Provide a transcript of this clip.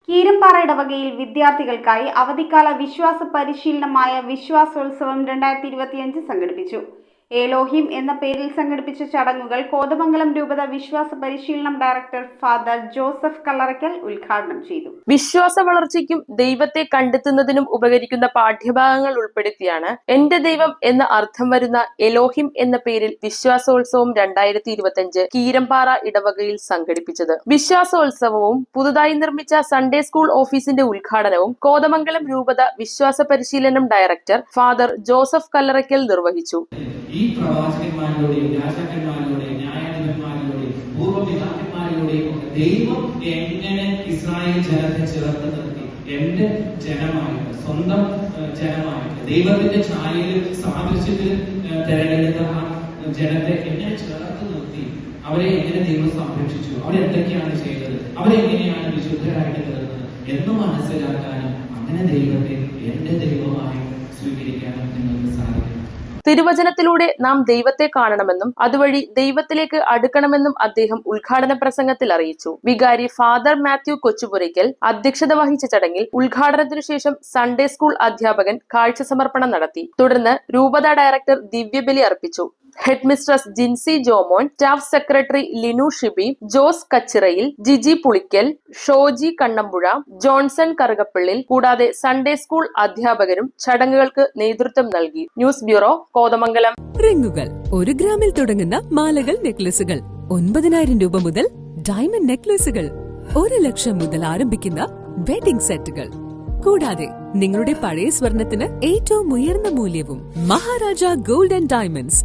കീരമ്പാറ ഇടവകയിൽ വിദ്യാർത്ഥികൾക്കായി അവധിക്കാല വിശ്വാസ പരിശീലനമായ വിശ്വാസോത്സവം 2025 സംഘടിപ്പിച്ചു. ഏലോഹിം എന്ന പേരിൽ സംഘടിപ്പിച്ച ചടങ്ങുകൾ കോതമംഗലം രൂപത വിശ്വാസ പരിശീലനം ഡയറക്ടർ ഫാദർ ജോസഫ് കല്ലറയ്ക്കൽ ഉദ്ഘാടനം ചെയ്തു. വിശ്വാസ വളർച്ചയ്ക്കും ദൈവത്തെ കണ്ടെത്തുന്നതിനും ഉപകരിക്കുന്ന പാഠ്യഭാഗങ്ങൾ ഉൾപ്പെടുത്തിയാണ് എന്റെ ദൈവം എന്ന അർത്ഥം വരുന്ന എലോഹിം എന്ന പേരിൽ വിശ്വാസോത്സവം 2025 കീരമ്പാറ ഇടവകയിൽ സംഘടിപ്പിച്ചത്. വിശ്വാസോത്സവവും പുതുതായി നിർമ്മിച്ച സൺഡേ സ്കൂൾ ഓഫീസിന്റെ ഉദ്ഘാടനവും കോതമംഗലം രൂപത വിശ്വാസ പരിശീലനം ഡയറക്ടർ ഫാദർ ജോസഫ് കല്ലറയ്ക്കൽ നിർവഹിച്ചു. ഈ പ്രവാചകന്മാരിലൂടെയും രാജാക്കന്മാരിലൂടെയും ന്യായാധിപന്മാരിലൂടെയും പൂർവ്വപിതാക്കന്മാരിലൂടെയും ദൈവം എങ്ങനെ ഇസ്രായേൽ ജനത്തെ ചേർത്ത് നിർത്തി എന്റെ ജനമായിട്ട്, സ്വന്തം ജനമായിട്ട്, ദൈവത്തിന്റെ ഛായയിൽ സാദൃശ്യത്തിൽ തെരഞ്ഞെടുത്ത ആ ജനത്തെ എങ്ങനെ ചേർത്ത് നിർത്തി, അവരെ എങ്ങനെ ദൈവം സംരക്ഷിച്ചു, അവരെന്തൊക്കെയാണ് ചെയ്തത്, അവരെങ്ങനെയാണ് വിശുദ്ധരായിട്ട് തീർന്നത് എന്ന് മനസ്സിലാക്കാനും അങ്ങനെ ദൈവത്തെ എന്റെ ദൈവമായി സ്വീകരിക്കാനും നിങ്ങൾക്ക് സാധിക്കും. തിരുവചനത്തിലൂടെ നാം ദൈവത്തെ കാണണമെന്നും അതുവഴി ദൈവത്തിലേക്ക് അടുക്കണമെന്നും അദ്ദേഹം ഉദ്ഘാടന പ്രസംഗത്തിൽ അറിയിച്ചു. വികാരി ഫാദർ മാത്യു കൊച്ചുപുരയ്ക്കൽ അധ്യക്ഷത വഹിച്ച ചടങ്ങിൽ ഉദ്ഘാടനത്തിനു ശേഷം സൺഡേ സ്കൂൾ അധ്യാപകൻ കാഴ്ച സമർപ്പണം നടത്തി. തുടർന്ന് രൂപത ഡയറക്ടർ ദിവ്യബലി അർപ്പിച്ചു. Head mistress Jinsi Jomon, staff secretary Linu Shibi, Jose Kachirayil, Giji Pulickal, Shoji Kannampuzha, Johnson Karukappallil കൂടാതെ സൺഡേ സ്കൂൾ അധ്യാപകരും ചടങ്ങുകൾക്ക് നേതൃത്വം നൽകി. News bureau, Kothamangalam. റിങ്ങുകൾ 1 ഗ്രാമിൽ തുടങ്ങുന്ന മാലകൾ, നെക്ലസുകൾ 9,000 രൂപ മുതൽ ഡയമണ്ട് നെക്ലസുകൾ 1 ലക്ഷം മുതൽ ആരംഭിക്കുന്ന വെഡിംഗ് സെറ്റുകൾ, കൂടാതെ നിങ്ങളുടെ പഴയ സ്വർണത്തിന് ഏറ്റവും ഉയർന്ന മൂല്യവും. Maharaja gold and diamonds,